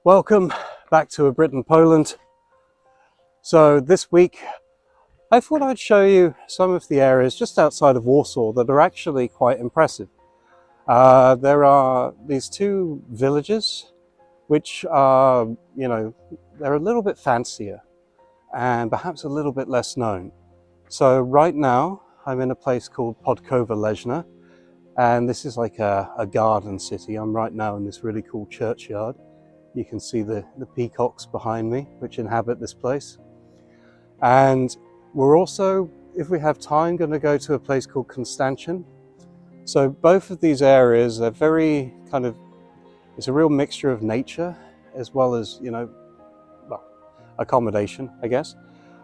Welcome back to A Brit in Poland. So this week I thought I'd show you some of the areas just outside of Warsaw that are actually quite impressive. There are these two villages which are, they're a little bit fancier and perhaps a little bit less known. So right now I'm in a place called Podkowa Leśna, and this is like a garden city. I'm right now in this really cool churchyard. You can see the peacocks behind me, which inhabit this place. And we're also, if we have time, going to go to a place called Konstantin. So both of these areas are very it's a real mixture of nature as well as, accommodation, I guess.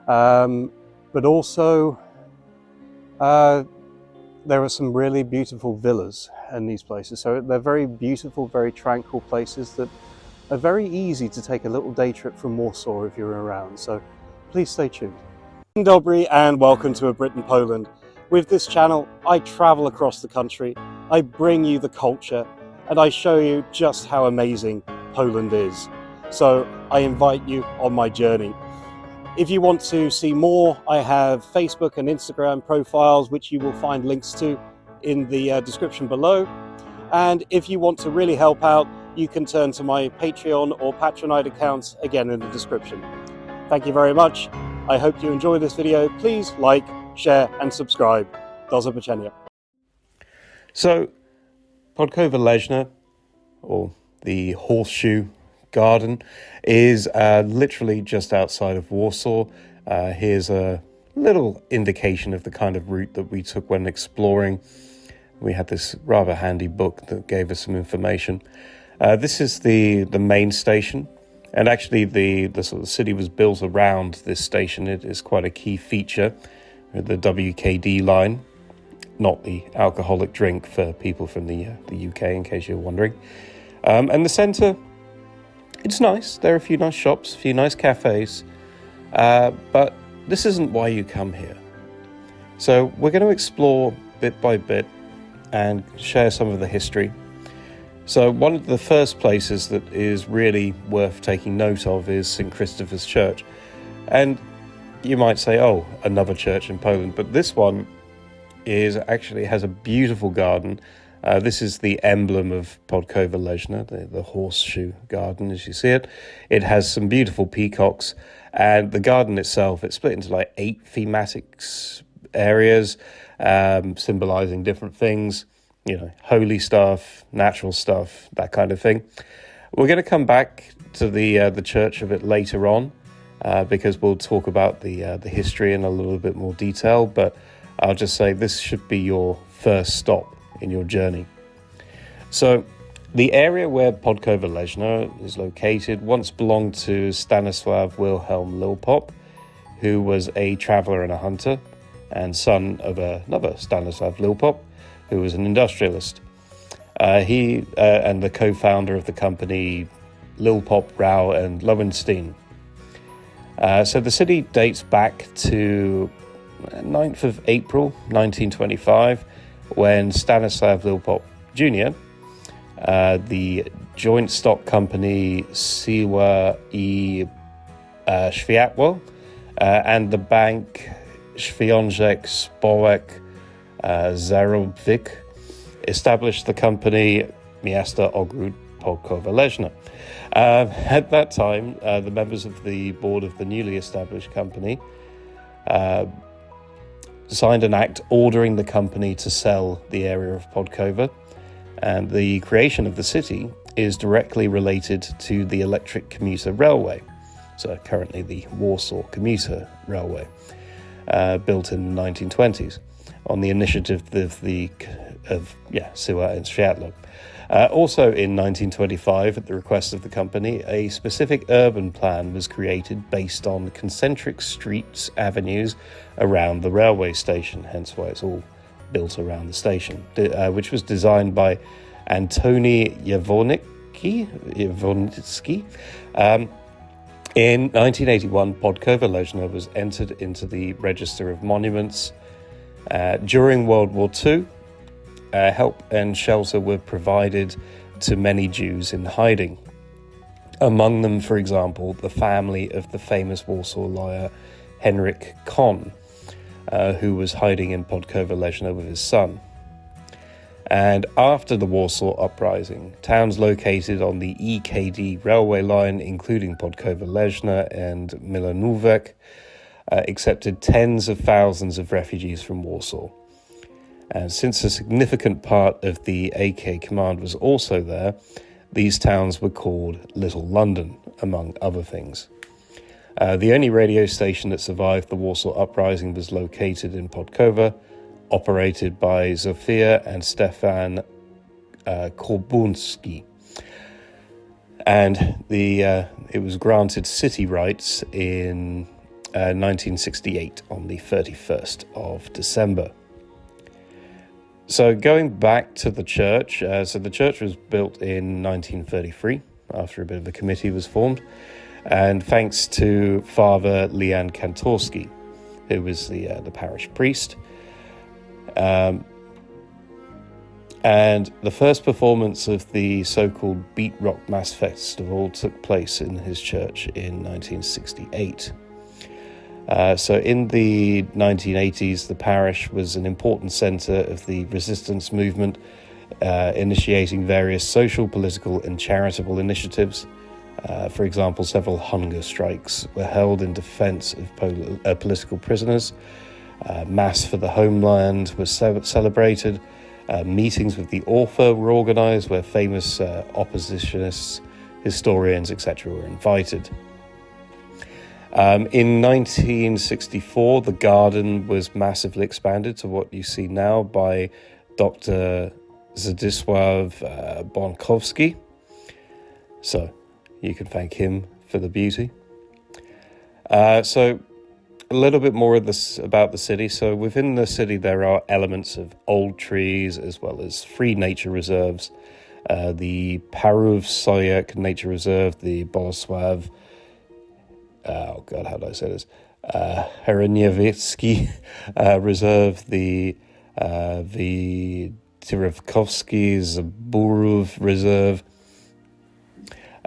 But also, there are some really beautiful villas in these places. So they're very beautiful, very tranquil places that are very easy to take a little day trip from Warsaw if you're around, so please stay tuned. Dzień dobry and welcome to A Brit in Poland. With this channel, I travel across the country, I bring you the culture, and I show you just how amazing Poland is. So I invite you on my journey. If you want to see more, I have Facebook and Instagram profiles, which you will find links to in the description below. And if you want to really help out, you can turn to my Patreon or Patronite accounts, again in the description. Thank you very much. I hope you enjoy this video. Please like, share and subscribe. Do zobaczenia. So, Podkowa Leśna, or the Horseshoe Garden, is literally just outside of Warsaw. Here's a little indication of the kind of route that we took when exploring. We had this rather handy book that gave us some information. This is the main station, and actually the sort of city was built around this station. It is quite a key feature, the WKD line, not the alcoholic drink for people from the UK, in case you're wondering. And the centre, it's nice. There are a few nice shops, a few nice cafes, but this isn't why you come here. So we're going to explore bit by bit and share some of the history. So one of the first places that is really worth taking note of is St. Christopher's Church. And you might say, oh, another church in Poland, but this one has a beautiful garden. This is the emblem of Podkowa Leśna, the horseshoe garden as you see it. It has some beautiful peacocks, and the garden itself, it's split into like 8 thematic areas, symbolizing different things. Holy stuff, natural stuff, that kind of thing. We're going to come back to the church a bit later on, because we'll talk about the history in a little bit more detail. But I'll just say this should be your first stop in your journey. So the area where Podkowa Leśna is located once belonged to Stanisław Wilhelm Lilpop, who was a traveller and a hunter, and son of another Stanisław Lilpop, who was an industrialist. He and the co-founder of the company Lilpop, Rau and Lowenstein. So the city dates back to 9th of April 1925, when Stanisław Lilpop Jr., the joint stock company Siła I Światło, and the bank Związek Spółek Zarobkowych established the company Miasta Ogród Podkowa Leśna. At that time, the members of the board of the newly established company signed an act ordering the company to sell the area of Podkowa, and the creation of the city is directly related to the electric commuter railway, so currently the Warsaw Commuter Railway, built in the 1920s. On the initiative of Siła and Światło. Also in 1925, at the request of the company, a specific urban plan was created based on concentric streets, avenues around the railway station, hence why it's all built around the station, which was designed by Antoni Jawornicki. In 1981, Podkowa Leśna was entered into the Register of Monuments. During World War II, help and shelter were provided to many Jews in hiding. Among them, for example, the family of the famous Warsaw lawyer Henryk Kohn, who was hiding in Podkowa Leśna with his son. And after the Warsaw Uprising, towns located on the EKD railway line, including Podkowa Leśna and Milanówek, accepted tens of thousands of refugees from Warsaw. And since a significant part of the AK command was also there, these towns were called Little London, among other things. The only radio station that survived the Warsaw Uprising was located in Podkowa, operated by Zofia and Stefan Korbunski. And it was granted city rights in 1968 on the 31st of December. So going back to the church, so the church was built in 1933 after a bit of a committee was formed, and thanks to Father Leon Kantorski, who was the parish priest. And the first performance of the so-called Beat Rock Mass Festival took place in his church in 1968. So in the 1980s, the parish was an important centre of the resistance movement, initiating various social, political and charitable initiatives. For example, several hunger strikes were held in defence of political prisoners. Mass for the homeland was celebrated. Meetings with the author were organised, where famous oppositionists, historians, etc. were invited. In 1964, the garden was massively expanded to what you see now by Dr. Zdzisław Bonkowski. So you can thank him for the beauty. So a little bit more of this about the city. So within the city, there are elements of old trees as well as free nature reserves. The Parów-Sojek Nature Reserve, the Bolesław, how do I say this? Heroniewicki Reserve, the Tyrewkowski Zaborów Reserve,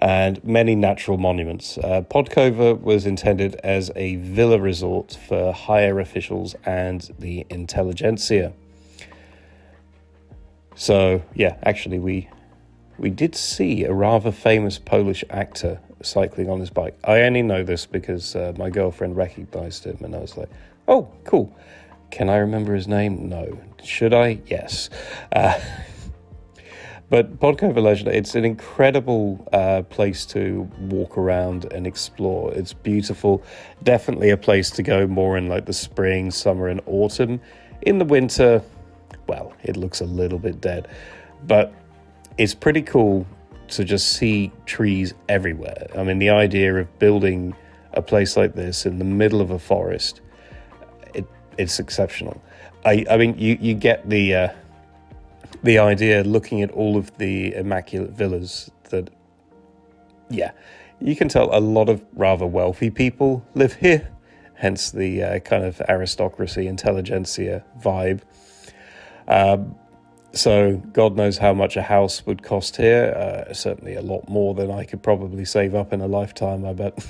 and many natural monuments. Podkowa was intended as a villa resort for higher officials and the intelligentsia. So, yeah, actually we did see a rather famous Polish actor cycling on his bike. I only know this because my girlfriend recognized him, and I was like, oh, cool. Can I remember his name? No. Should I? Yes. But Podkowa Leśna, it's an incredible place to walk around and explore. It's beautiful. Definitely a place to go more in like the spring, summer and autumn. In the winter, well, it looks a little bit dead. But it's pretty cool to just see trees everywhere. I mean, the idea of building a place like this in the middle of a forest, it's exceptional. I mean, you get the idea looking at all of the immaculate villas that, yeah, you can tell a lot of rather wealthy people live here, hence the kind of aristocracy, intelligentsia vibe. So God knows how much a house would cost here. Certainly a lot more than I could probably save up in a lifetime, I bet.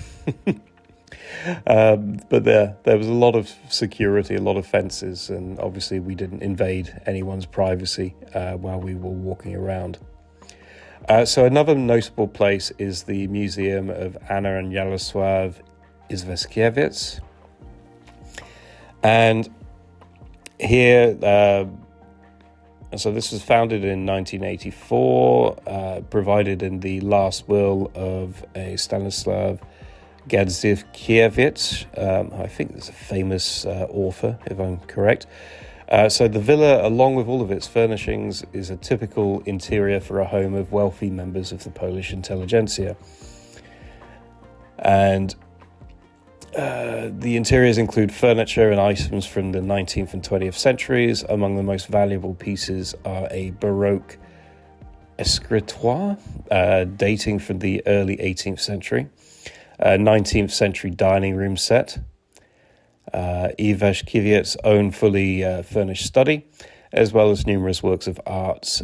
But there was a lot of security, a lot of fences, and obviously we didn't invade anyone's privacy while we were walking around. So another notable place is the Museum of Anna and Jarosław Izwieskiewicz. And here, so this was founded in 1984, provided in the last will of a Stanisław Gadzivkiewicz. I think there's a famous author, if I'm correct. So the villa, along with all of its furnishings, is a typical interior for a home of wealthy members of the Polish intelligentsia. And the interiors include furniture and items from the 19th and 20th centuries. Among the most valuable pieces are a Baroque escritoire dating from the early 18th century, a 19th century dining room set, Iwaszkiewicz's own fully furnished study, as well as numerous works of art,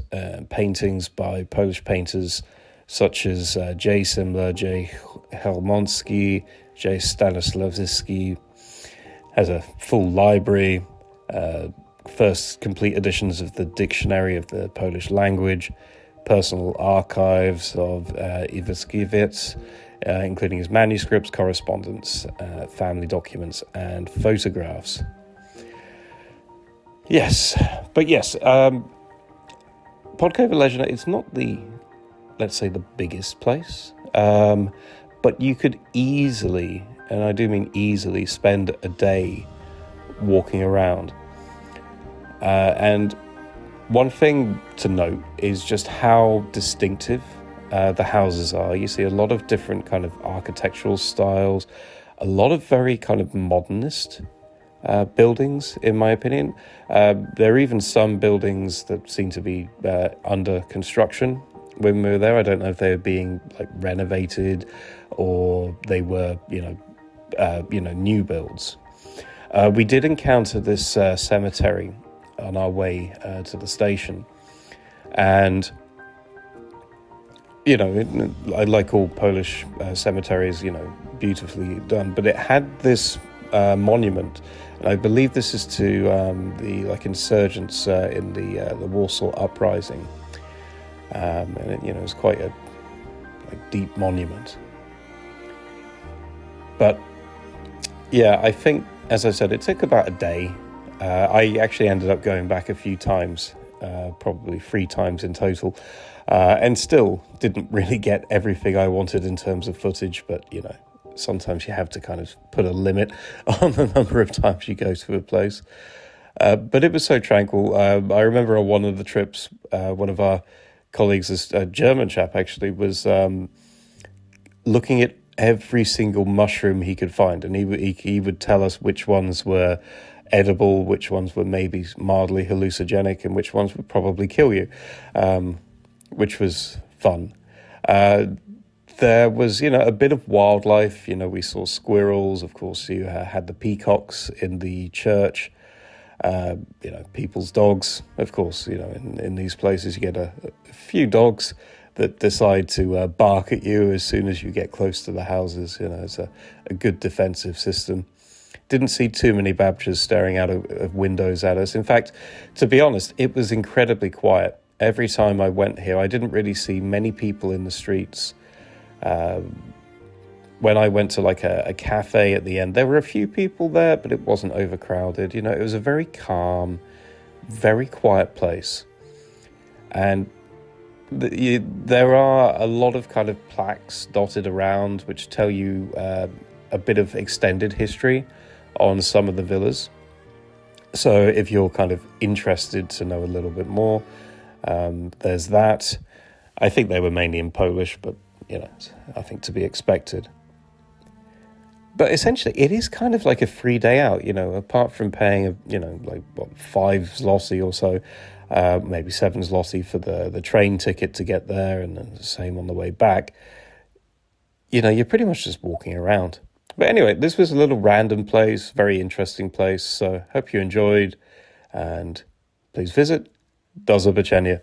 paintings by Polish painters such as J. Simler, J. Helmonski, J. Stanislavski. Has a full library, first complete editions of the Dictionary of the Polish Language, personal archives of Iwaskiewicz, including his manuscripts, correspondence, family documents, and photographs. Yes, Podkowa Leśna, it's not the, let's say, the biggest place, but you could easily, and I do mean easily, spend a day walking around. And one thing to note is just how distinctive the houses are. You see a lot of different kind of architectural styles, a lot of very kind of modernist buildings, in my opinion. There are even some buildings that seem to be under construction when we were there. I don't know if they were being like renovated or they were, new builds. We did encounter this cemetery on our way to the station, and I like all Polish cemeteries, beautifully done, but it had this monument, and I believe this is to the insurgents in the Warsaw uprising, and it was quite a deep monument. But yeah, I think, as I said, it took about a day. I actually ended up going back a few times, probably 3 times in total, and still didn't really get everything I wanted in terms of footage, but sometimes you have to kind of put a limit on the number of times you go to a place. But it was so tranquil. I remember on one of the trips, one of our colleagues, a German chap actually, was looking at every single mushroom he could find, and he would tell us which ones were edible, which ones were maybe mildly hallucinogenic, and which ones would probably kill you, which was fun. There was, a bit of wildlife. We saw squirrels. Of course, you had the peacocks in the church. People's dogs. Of course, in these places you get a few dogs that decide to bark at you as soon as you get close to the houses. It's a good defensive system. Didn't see too many Babchas staring out of windows at us. In fact, to be honest, it was incredibly quiet. Every time I went here, I didn't really see many people in the streets. When I went to a cafe at the end, there were a few people there, but it wasn't overcrowded. It was a very calm, very quiet place. And there are a lot of kind of plaques dotted around which tell you a bit of extended history on some of the villas. So if you're kind of interested to know a little bit more, there's that. I think they were mainly in Polish, but I think to be expected. But essentially, it is kind of like a free day out, apart from paying, 5 zloty or so, maybe 7 zloty for the train ticket to get there, and then the same on the way back. You're pretty much just walking around. But anyway, this was a little random place, very interesting place, so hope you enjoyed, and please visit. Do zobaczenia.